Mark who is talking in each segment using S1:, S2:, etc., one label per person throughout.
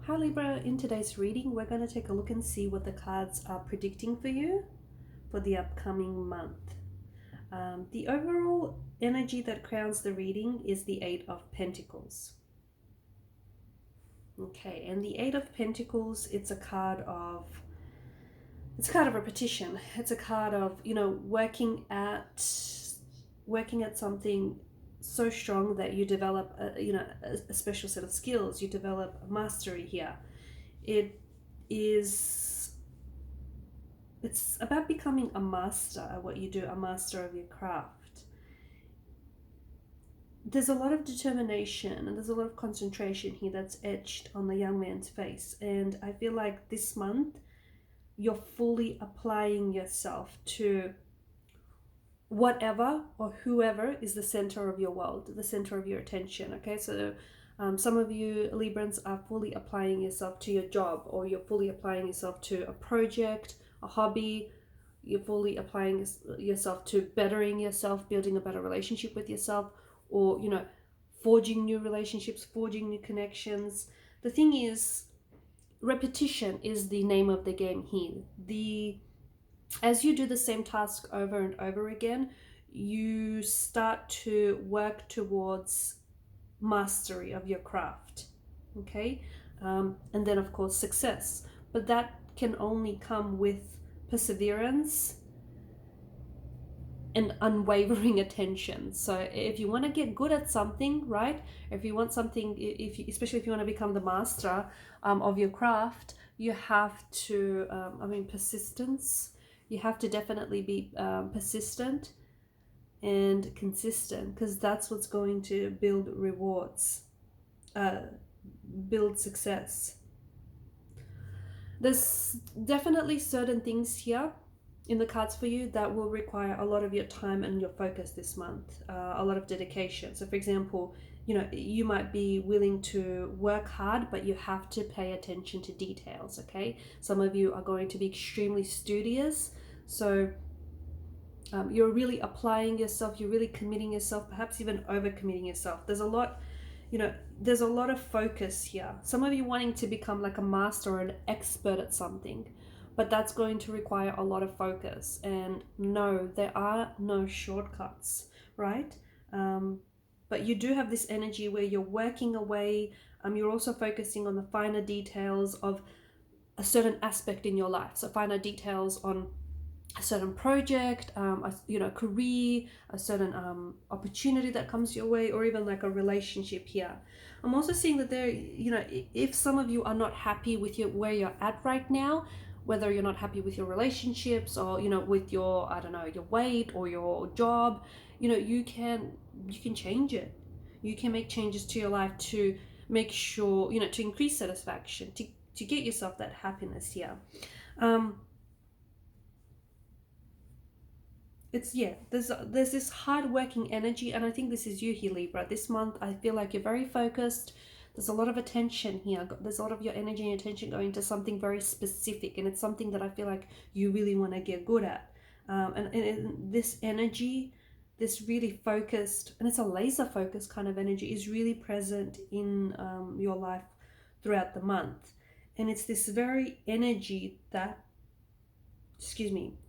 S1: Hi Libra, in today's reading, we're going to take a look and see what the cards are predicting for you for the upcoming month. The overall energy that crowns the reading is the Eight of Pentacles. Okay, and the Eight of Pentacles, it's a card of repetition. It's a card of, working at something so strong that you develop a special set of skills. You develop mastery here. It's about becoming a master at what you do, a master of your craft. There's a lot of determination and there's a lot of concentration here that's etched on the young man's face, and I feel like this month you're fully applying yourself to whatever or whoever is the center of your world, the center of your attention. Okay, so some of you Librans are fully applying yourself to your job, or you're fully applying yourself to a project, a hobby. You're fully applying yourself to bettering yourself, building a better relationship with yourself, or forging new relationships, forging new connections. The thing is, repetition is the name of the game here. As you do the same task over and over again, you start to work towards mastery of your craft. Okay, and then of course success, but that can only come with perseverance and unwavering attention. So if you want to get good at something, right, if you want something, especially if you want to become the master of your craft, you have to persistence. You have to definitely be persistent and consistent, because that's what's going to build rewards, build success. There's definitely certain things here in the cards for you that will require a lot of your time and your focus this month, a lot of dedication. So for example, you might be willing to work hard, but you have to pay attention to details. Okay, some of you are going to be extremely studious, so you're really applying yourself, you're really committing yourself, perhaps even over committing yourself. There's a lot of focus here. Some of you wanting to become like a master or an expert at something, but that's going to require a lot of focus. And no, there are no shortcuts, right? But you do have this energy where you're working away. You're also focusing on the finer details of a certain aspect in your life. So finer details on a certain project, a career, a certain opportunity that comes your way, or even like a relationship here. I'm also seeing that there, if some of you are not happy with where you're at right now, whether you're not happy with your relationships, or with your, I don't know, your weight or your job, you can change it. You can make changes to your life to make sure, to increase satisfaction, to get yourself that happiness here. There's this hard-working energy, and I think this is you here, Libra. This month, I feel like you're very focused. There's a lot of attention here. There's a lot of your energy and attention going to something very specific, and it's something that I feel like you really want to get good at. And this energy, this really focused, and it's a laser focused kind of energy, is really present in your life throughout the month. And it's this very energy that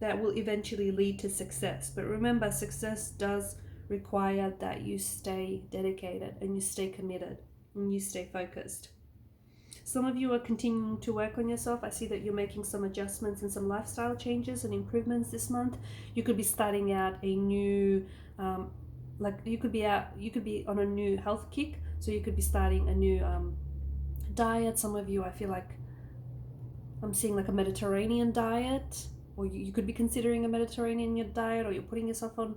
S1: will eventually lead to success. But remember, success does require that you stay dedicated and you stay committed and you stay focused. Some of you are continuing to work on yourself. I see that you're making some adjustments and some lifestyle changes and improvements this month. You could be starting out a new, you could be on a new health kick. So you could be starting a new diet. Some of you, I feel like I'm seeing like a Mediterranean diet, or you could be considering a Mediterranean diet, or you're putting yourself on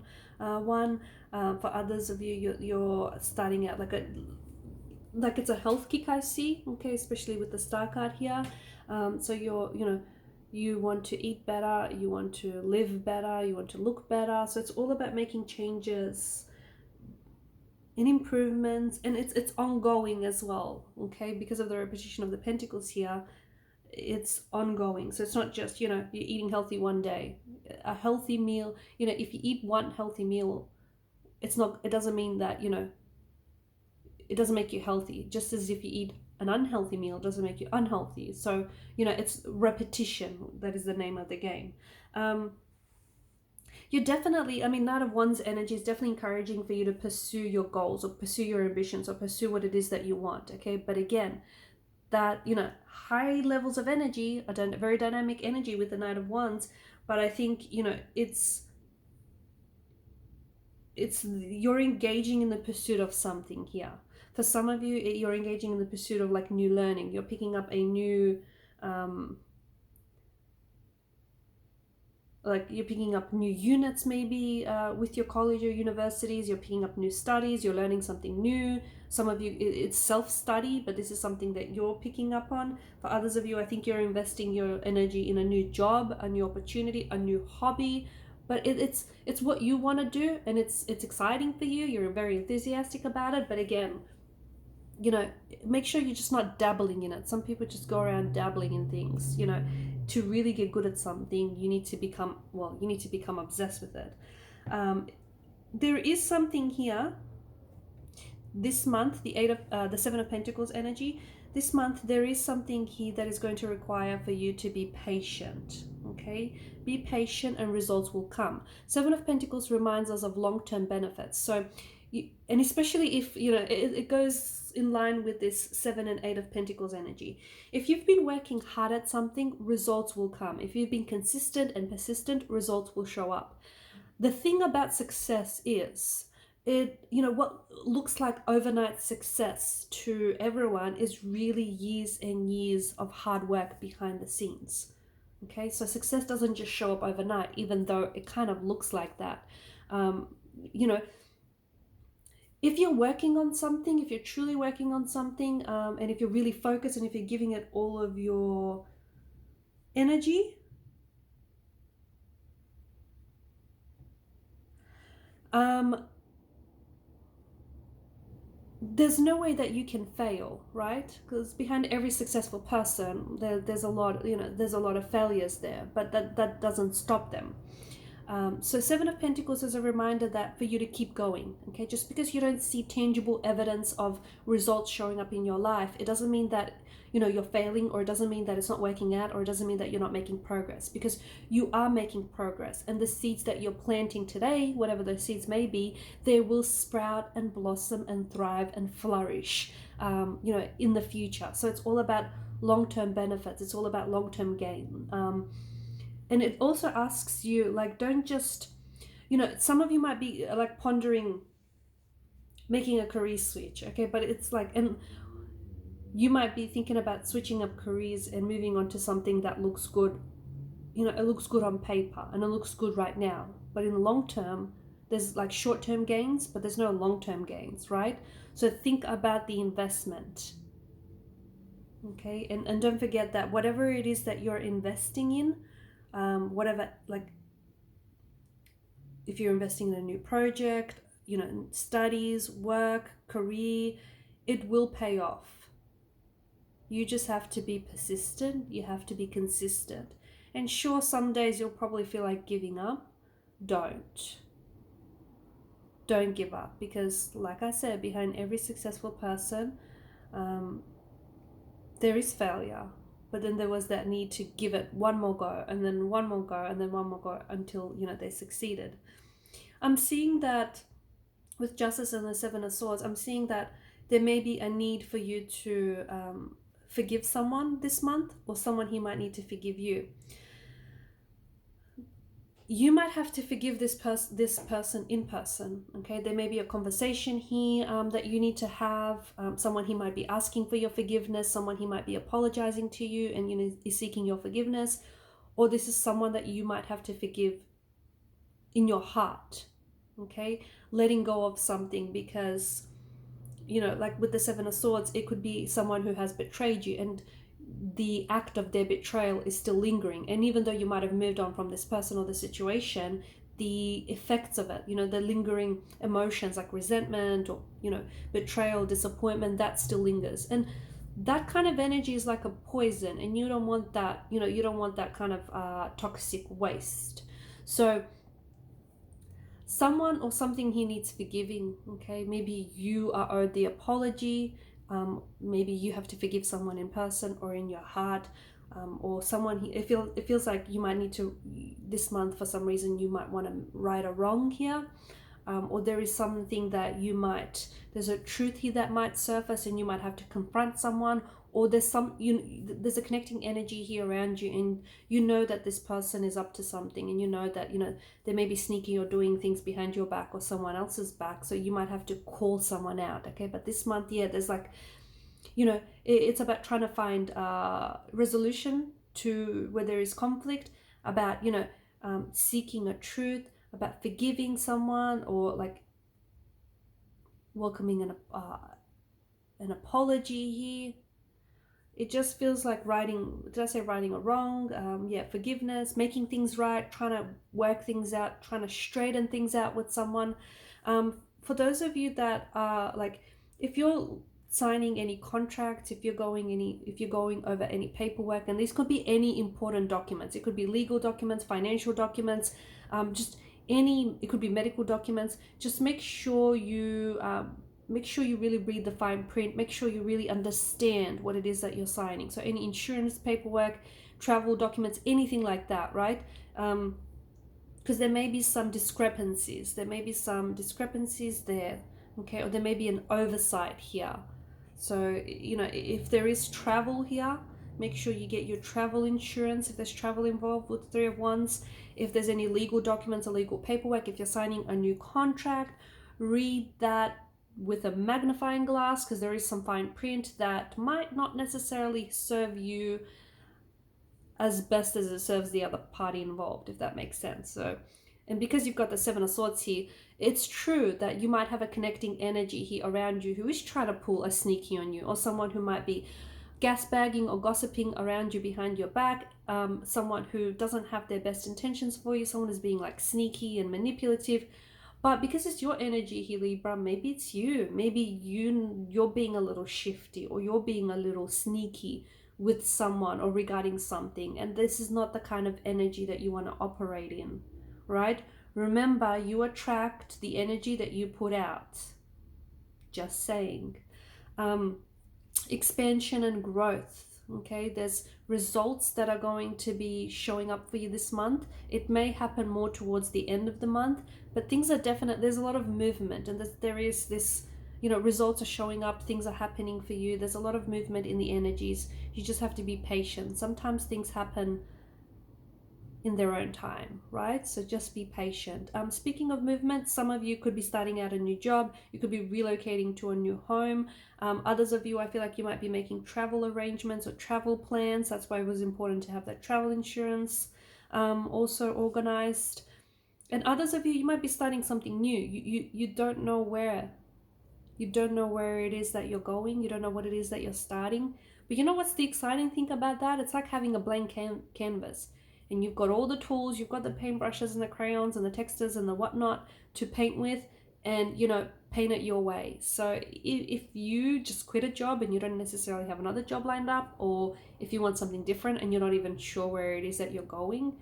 S1: one. For others of you, you're starting out like it's a health kick, I see. Okay, especially with the star card here. So you want to eat better, you want to live better, you want to look better. So it's all about making changes and improvements, and it's ongoing as well. Okay, because of the repetition of the pentacles here, it's ongoing. So it's not just you're eating healthy one day. A healthy meal, if you eat one healthy meal, it doesn't mean that it doesn't make you healthy. Just as if you eat an unhealthy meal doesn't make you unhealthy. So, you know, it's repetition. That is the name of the game. You're definitely, I mean, Knight of Wands energy is definitely encouraging for you to pursue your goals or pursue your ambitions or pursue what it is that you want, okay? But again, that, you know, high levels of energy, a very dynamic energy with the Knight of Wands, but I think, you know, it's you're engaging in the pursuit of something here. For some of you, you're engaging in the pursuit of like new learning. You're picking up a new like you're picking up new units maybe with your college or universities. You're picking up new studies, you're learning something new. Some of you, it's self-study, but this is something that you're picking up on. For others of you, I think you're investing your energy in a new job, a new opportunity, a new hobby. But it's what you want to do, and it's exciting for you. You're very enthusiastic about it. But again, you know, make sure you're just not dabbling in it. Some people just go around dabbling in things. You know, to really get good at something, you need to become, well, you need to become obsessed with it. There is something here this month, the Seven of Pentacles energy. This month there is something here that is going to require for you to be patient. Okay, be patient and results will come. Seven of Pentacles reminds us of long-term benefits. So and especially if, you know, it goes in line with this 7 and 8 of Pentacles energy. If you've been working hard at something, results will come. If you've been consistent and persistent, results will show up. The thing about success is, you know, what looks like overnight success to everyone is really years and years of hard work behind the scenes. Okay, so success doesn't just show up overnight, even though it kind of looks like that. You know, if you're working on something, if you're truly working on something, and if you're really focused and if you're giving it all of your energy, there's no way that you can fail, right? Because behind every successful person, there's a lot, you know, there's a lot of failures there, but that doesn't stop them. So Seven of Pentacles is a reminder that for you to keep going, okay? Just because you don't see tangible evidence of results showing up in your life, it doesn't mean that, you know, you're failing, or it doesn't mean that it's not working out, or it doesn't mean that you're not making progress, because you are making progress. And the seeds that you're planting today, whatever those seeds may be, they will sprout and blossom and thrive and flourish, you know, in the future. So it's all about long-term benefits. It's all about long-term gain. And it also asks you, like, don't just, you know, some of you might be like pondering making a career switch, okay? But it's like, and you might be thinking about switching up careers and moving on to something that looks good. You know, it looks good on paper and it looks good right now. But in the long term, there's like short-term gains, but there's no long-term gains, right? So think about the investment, okay? And don't forget that whatever it is that you're investing in, whatever, like if you're investing in a new project, you know, studies, work, career, it will pay off. You just have to be persistent. You have to be consistent. And sure, some days you'll probably feel like giving up. Don't give up, because like I said, behind every successful person, there is failure. But then there was that need to give it one more go, and then one more go, and then one more go, until, you know, they succeeded. I'm seeing that with Justice and the Seven of Swords, I'm seeing that there may be a need for you to forgive someone this month, or someone he might need to forgive you. You might have to forgive this person in person, okay? There may be a conversation here that you need to have. Someone he might be asking for your forgiveness, someone he might be apologizing to you and, you know, is seeking your forgiveness, or this is someone that you might have to forgive in your heart, okay? Letting go of something, because, you know, like with the Seven of Swords, it could be someone who has betrayed you, and the act of their betrayal is still lingering. And even though you might have moved on from this person or the situation, the effects of it, you know, the lingering emotions like resentment or, you know, betrayal, disappointment, that still lingers. And that kind of energy is like a poison, and you don't want that, you know, you don't want that kind of toxic waste. So someone or something he needs forgiving, okay? Maybe you are owed the apology, Maybe you have to forgive someone in person or in your heart, or someone. It feels like you might need to, this month for some reason you might want to right a wrong here, or there is something that there's a truth here that might surface and you might have to confront someone, or there's a connecting energy here around you, and you know that this person is up to something, and you know that they may be sneaky or doing things behind your back or someone else's back, so you might have to call someone out. Okay, but this month, yeah, there's like, it's about trying to find resolution to where there is conflict, about seeking a truth, about forgiving someone, or like welcoming an apology here. It just feels like righting a wrong? Yeah, forgiveness, making things right, trying to work things out, trying to straighten things out with someone. For those of you that are like, if you're signing any contracts, if you're going over any paperwork, and these could be any important documents, it could be legal documents, financial documents, it could be medical documents. Just make sure you really read the fine print. Make sure you really understand what it is that you're signing. So any insurance paperwork, travel documents, anything like that, right? Because there may be some discrepancies. There, okay? Or there may be an oversight here. So, if there is travel here, make sure you get your travel insurance if there's travel involved with Three of Wands. If there's any legal documents or legal paperwork, if you're signing a new contract, read that with a magnifying glass, because there is some fine print that might not necessarily serve you as best as it serves the other party involved, if that makes sense. So, and because you've got the Seven of Swords here, it's true that you might have a connecting energy here around you who is trying to pull a sneaky on you, or someone who might be gasbagging or gossiping around you behind your back, someone who doesn't have their best intentions for you, someone who's being like sneaky and manipulative. But because it's your energy here, Libra, maybe it's you. Maybe you're being a little shifty, or you're being a little sneaky with someone or regarding something. And this is not the kind of energy that you want to operate in, right? Remember, you attract the energy that you put out. Just saying. Expansion and growth. Okay, there's results that are going to be showing up for you this month. It may happen more towards the end of the month, but things are definite. There's a lot of movement, and there is this, results are showing up, things are happening for you. There's a lot of movement in the energies. You just have to be patient. Sometimes things happen in their own time, right? So just be patient. Speaking of movement, some of you could be starting out a new job. You could be relocating to a new home. Others of you, I feel like you might be making travel arrangements or travel plans. That's why it was important to have that travel insurance also organized. And others of you, you might be starting something new. You don't know where. You don't know where it is that you're going. You don't know what it is that you're starting. But you know what's the exciting thing about that? It's like having a blank canvas. And you've got all the tools, you've got the paintbrushes and the crayons and the textures and the whatnot to paint with, and paint it your way. So if you just quit a job and you don't necessarily have another job lined up, or if you want something different and you're not even sure where it is that you're going,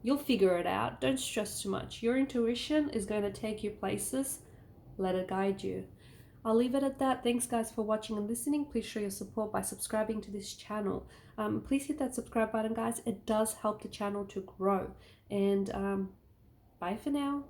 S1: you'll figure it out. Don't stress too much. Your intuition is going to take you places. Let it guide you. I'll leave it at that. Thanks guys for watching and listening. Please show your support by subscribing to this channel. Please hit that subscribe button, guys. It does help the channel to grow. And bye for now.